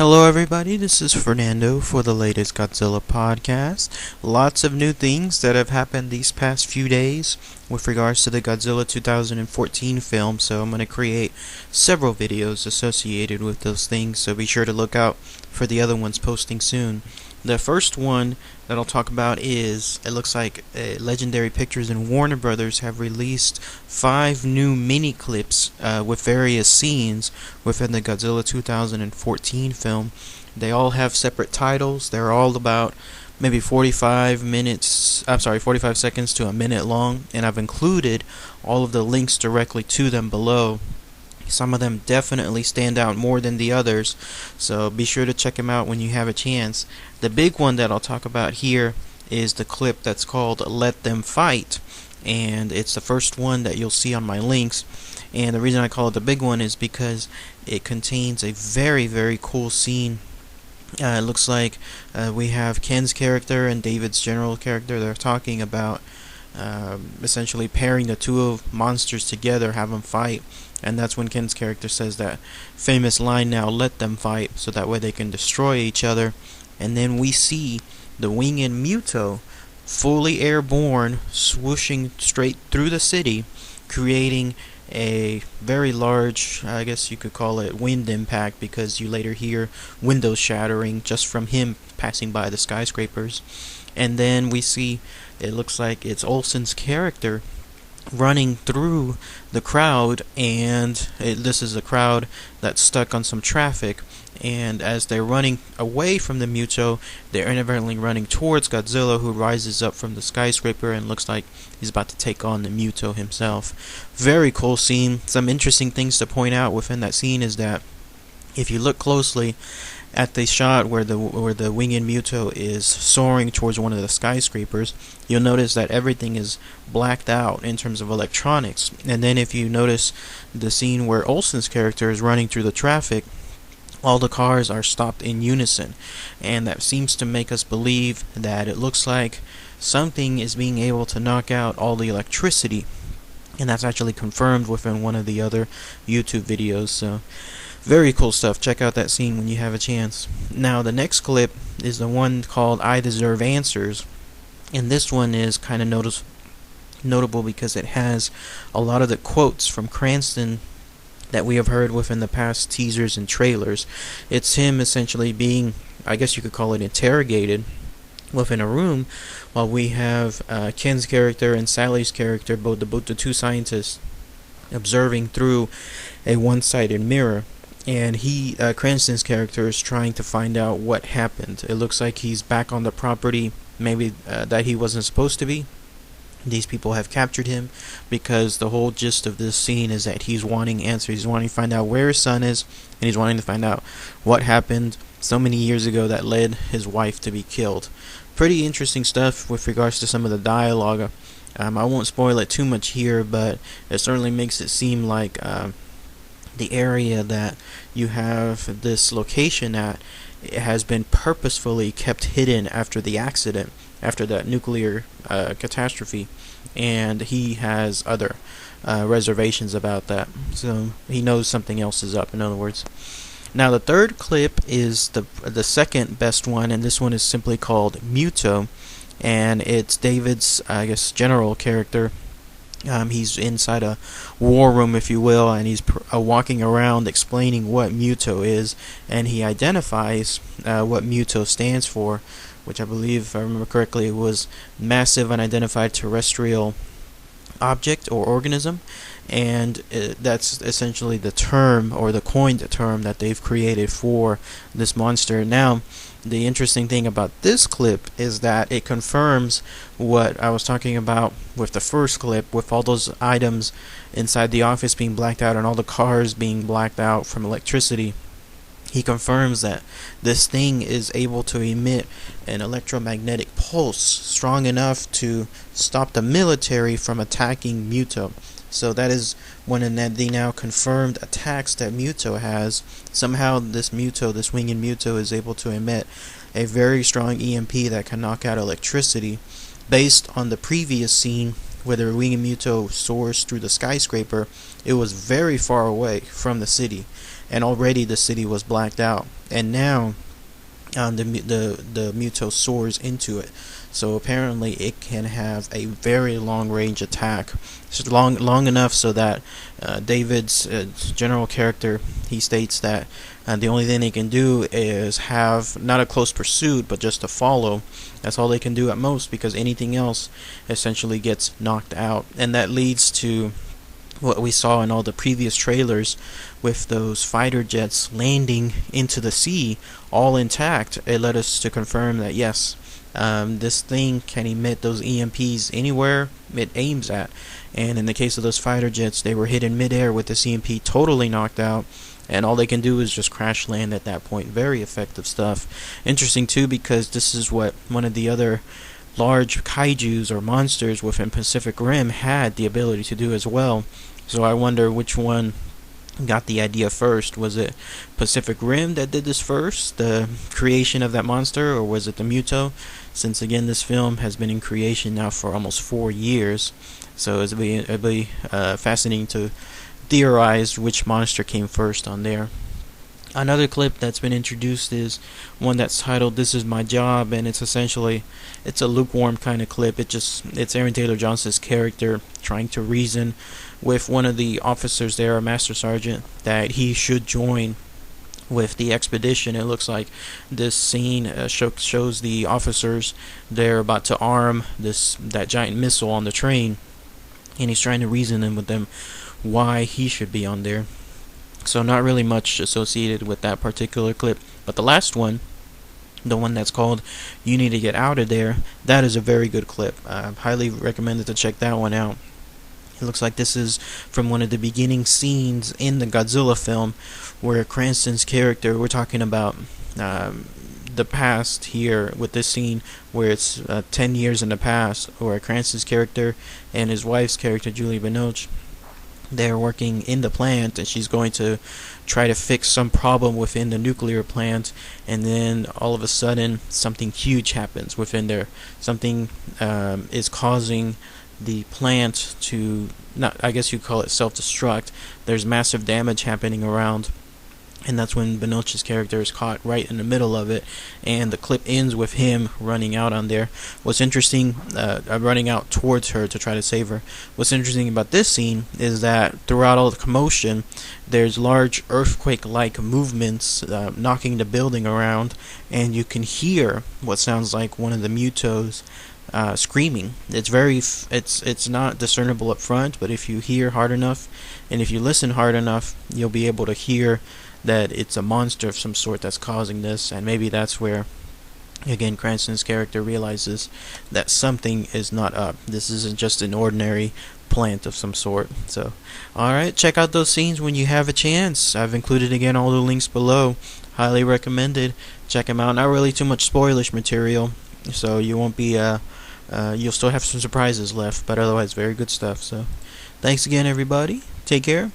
Hello everybody, this is Fernando for the latest Godzilla Podcast. Lots of new things that have happened these past few days with regards to the Godzilla 2014 film, so I'm going to create several videos associated with those things, so be sure to look out for the other ones posting soon. The first one that I'll talk about is, it looks like Legendary Pictures and Warner Brothers have released 5 new mini clips with various scenes within the Godzilla 2014 film. They all have separate titles. They're all about maybe 45 seconds to a minute long, and I've included all of the links directly to them below. Some of them definitely stand out more than the others, so be sure to check them out when you have a chance. The big one that I'll talk about here is the clip that's called Let Them Fight, and it's the first one that you'll see on my links. And the reason I call it the big one is because it contains a very, very cool scene. It looks like we have Ken's character and David's general character. They're talking about essentially pairing the two monsters together, have them fight. And that's when Ken's character says that famous line, "Now let them fight," so that way they can destroy each other. And then we see the winged Muto fully airborne, swooshing straight through the city, creating a very large, I guess you could call it wind impact, because you later hear windows shattering just from him passing by the skyscrapers. And then we see, it looks like it's Olsen's character running through the crowd, and this is a crowd that's stuck on some traffic, and as they're running away from the Muto, they're inadvertently running towards Godzilla, who rises up from the skyscraper and looks like he's about to take on the Muto himself. Very cool scene. Some interesting things to point out within that scene is that if you look closely at the shot where the winged Muto is soaring towards one of the skyscrapers, you'll notice that everything is blacked out in terms of electronics. And then if you notice the scene where Olsen's character is running through the traffic, all the cars are stopped in unison, and that seems to make us believe that it looks like something is being able to knock out all the electricity, and that's actually confirmed within one of the other YouTube videos. So very cool stuff. Check out that scene when you have a chance. Now the next clip is the one called "I Deserve Answers," and this one is kind of notable because it has a lot of the quotes from Cranston that we have heard within the past teasers and trailers. It's him essentially being, I guess you could call it, interrogated within a room, while we have Ken's character and Sally's character, both the two scientists, observing through a one-sided mirror. And Cranston's character is trying to find out what happened. It looks like he's back on the property, maybe that he wasn't supposed to be. These people have captured him because the whole gist of this scene is that he's wanting answers. He's wanting to find out where his son is, and he's wanting to find out what happened so many years ago that led his wife to be killed. Pretty interesting stuff with regards to some of the dialogue. I won't spoil it too much here, but it certainly makes it seem like the area that you have this location at, it has been purposefully kept hidden after the accident, after that nuclear catastrophe, and he has other reservations about that, so he knows something else is up, in other words. Now the third clip is the second best one, and this one is simply called Muto, and it's David's, I guess, general character. He's inside a war room, if you will, and he's walking around explaining what Muto is, and he identifies what Muto stands for, which I believe, if I remember correctly, it was Massive Unidentified Terrestrial Object or Organism, and that's essentially the term, or the coined term, that they've created for this monster. Now, the interesting thing about this clip is that it confirms what I was talking about with the first clip, with all those items inside the office being blacked out and all the cars being blacked out from electricity. He confirms that this thing is able to emit an electromagnetic pulse strong enough to stop the military from attacking Muto. So that is one of the now confirmed attacks that Muto has. Somehow this winged Muto, is able to emit a very strong EMP that can knock out electricity. Based on the previous scene where the winged Muto soars through the skyscraper, it was very far away from the city. and already the city was blacked out. And now the Muto soars into it. So apparently it can have a very long range attack. It's long enough so that David's general character, he states that the only thing they can do is have not a close pursuit, but just to follow. That's all they can do at most, because anything else essentially gets knocked out. And that leads to what we saw in all the previous trailers with those fighter jets landing into the sea all intact. It led us to confirm that yes, this thing can emit those EMPs anywhere it aims at. And in the case of those fighter jets, they were hit in midair with the EMP totally knocked out, and all they can do is just crash land at that point. Very effective stuff. Interesting too, because this is what one of the other large kaijus or monsters within Pacific Rim had the ability to do as well. So I wonder which one got the idea first. Was it Pacific Rim that did this first, the creation of that monster, or was it the Muto? Since again, this film has been in creation now for almost 4 years, so it'll be fascinating to theorize which monster came first on there. Another clip that's been introduced is one that's titled "This Is My Job," and it's a lukewarm kind of clip. It's Aaron Taylor Johnson's character trying to reason with one of the officers there, a master sergeant, that he should join with the expedition. It looks like this scene shows the officers, they're about to arm that giant missile on the train, and he's trying to reason with them why he should be on there. So not really much associated with that particular clip. But the last one, the one that's called "You Need to Get Out of There," that is a very good clip. I highly recommend to check that one out. It looks like this is from one of the beginning scenes in the Godzilla film, where Cranston's character, we're talking about the past here with this scene where it's 10 years in the past, where Cranston's character and his wife's character, Julie Binoche, they're working in the plant, and she's going to try to fix some problem within the nuclear plant, and then all of a sudden something huge happens within there. Something is causing the plant to, not, I guess you call it self-destruct. There's massive damage happening around, and that's when Binoche's character is caught right in the middle of it, and the clip ends with him running out on there. What's interesting, running out towards her to try to save her. What's interesting about this scene is that throughout all the commotion, there's large earthquake-like movements knocking the building around, and you can hear what sounds like one of the Mutos screaming. It's not discernible up front, but if you hear hard enough, and if you listen hard enough, you'll be able to hear that it's a monster of some sort that's causing this. And maybe that's where, again, Cranston's character realizes that something is not up. This isn't just an ordinary plant of some sort. So, alright, check out those scenes when you have a chance. I've included, again, all the links below. Highly recommended. Check them out. Not really too much spoilish material, so you won't be you'll still have some surprises left, but otherwise very good stuff. So thanks again, everybody. Take care.